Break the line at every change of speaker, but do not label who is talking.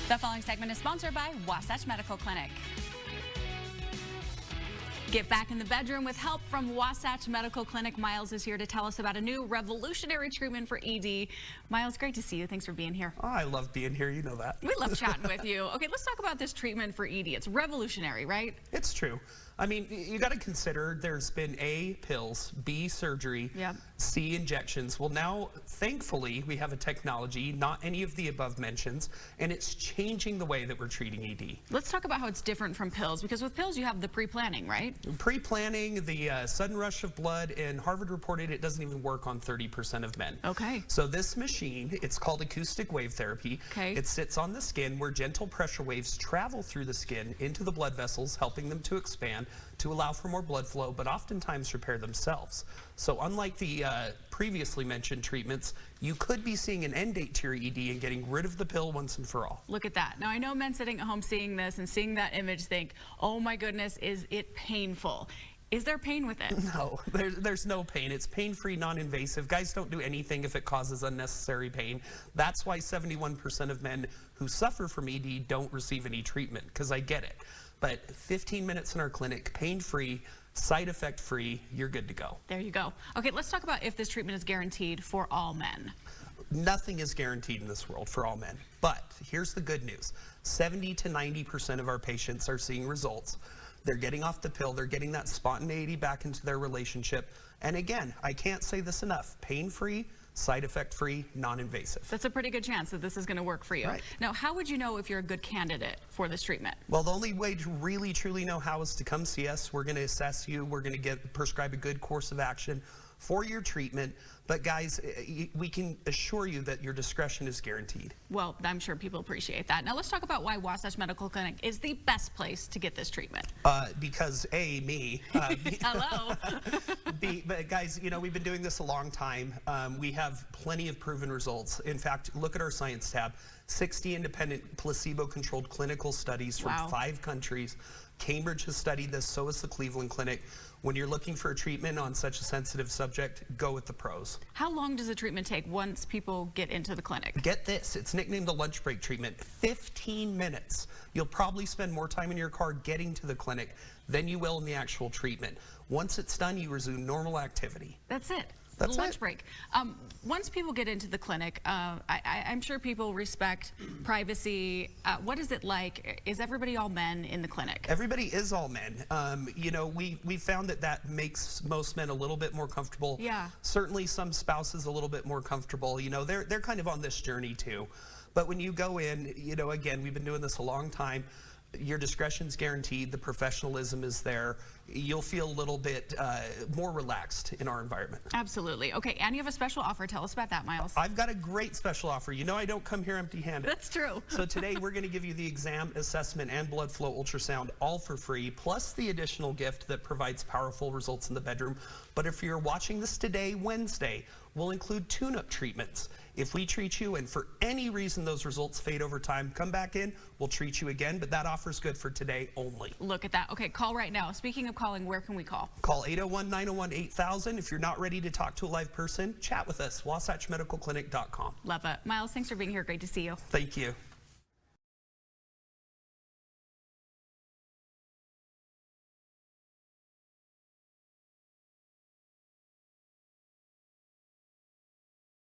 The following segment is sponsored by Wasatch Medical Clinic. Get back in the bedroom with help from Wasatch Medical Clinic. Miles is here to tell us about a new revolutionary treatment for ED. Miles, great to see you. Thanks for being here.
Oh, I love being here. You know that.
We love chatting with you. Okay, let's talk about this treatment for ED. It's revolutionary, right?
It's true. I mean, you got to consider there's been A, pills, B, surgery, C, injections. Well, now, thankfully, we have a technology, not any of the above mentions, and it's changing the way that we're treating ED.
Let's talk about how it's different from pills, because with pills, you have the pre-planning, right?
Pre-planning, the sudden rush of blood, and Harvard reported it doesn't even work on 30% of men.
Okay.
So this machine, it's called acoustic wave therapy.
Okay.
It sits on the skin where gentle pressure waves travel through the skin into the blood vessels, helping them to expand to allow for more blood flow, but oftentimes repair themselves. So unlike the previously mentioned treatments, you could be seeing an end date to your ED and getting rid of the pill once and for all.
Look at that. Now, I know men sitting at home seeing this and seeing that image think, oh my goodness, is it painful? Is there pain with it?
No, there's no pain. It's pain-free, non-invasive. Guys don't do anything if it causes unnecessary pain. That's why 71% of men who suffer from ED don't receive any treatment, because I get it. But 15 minutes in our clinic, pain-free, side effect-free, you're good to go.
There you go. Okay, let's talk about if this treatment is guaranteed for all men.
Nothing is guaranteed in this world for all men. But here's the good news. 70 to 90% of our patients are seeing results. They're getting off the pill. They're getting that spontaneity back into their relationship. And again, I can't say this enough. Pain-free, side effect-free, non-invasive.
That's a pretty good chance that this is going to work for you.
Right.
Now, how would you know if you're a good candidate for this treatment?
Well, the only way to really, truly know how is to come see us. We're going to assess you. We're going to prescribe a good course of action for your treatment. But guys, we can assure you that your discretion is guaranteed.
Well, I'm sure people appreciate that. Now let's talk about why Wasatch Medical Clinic is the best place to get this treatment.
Because A, me.
Hello.
B, but guys, you know, we've been doing this a long time. We have plenty of proven results. In fact, look at our science tab. 60 independent placebo-controlled clinical studies from 5 countries. Cambridge has studied this, so has the Cleveland Clinic. When you're looking for a treatment on such a sensitive subject, go with the pros.
How long does the treatment take once people get into the clinic?
Get this, it's nicknamed the lunch break treatment. 15 minutes. You'll probably spend more time in your car getting to the clinic than you will in the actual treatment. Once it's done, you resume normal activity.
That's it.
That's
lunch
it.
break. Once people get into the clinic, I'm sure people respect privacy. What is it like? Is everybody all men in the clinic?
Everybody is all men. You know, we found that makes most men a little bit more comfortable.
Yeah.
Certainly some spouses a little bit more comfortable. You know, they're kind of on this journey too. But when you go in, you know, again, we've been doing this a long time. Your discretion's guaranteed. The professionalism is there. You'll feel a little bit more relaxed in our environment.
Absolutely. Okay, and you have a special offer. Tell us about that, Miles.
I've got a great special offer. You know I don't come here empty-handed.
That's true.
So today we're going to give you the exam, assessment, and blood flow ultrasound all for free, plus the additional gift that provides powerful results in the bedroom. But if you're watching this today, Wednesday, we'll include tune-up treatments. If we treat you and for any reason those results fade over time, come back in, we'll treat you again, but that offer's good for today only.
Look at that. Okay, call right now. Speaking of calling, where can we call?
Call 801-901-8000. If you're not ready to talk to a live person, chat with us, wasatchmedicalclinic.com.
Love it. Miles, thanks for being here. Great to see you.
Thank you.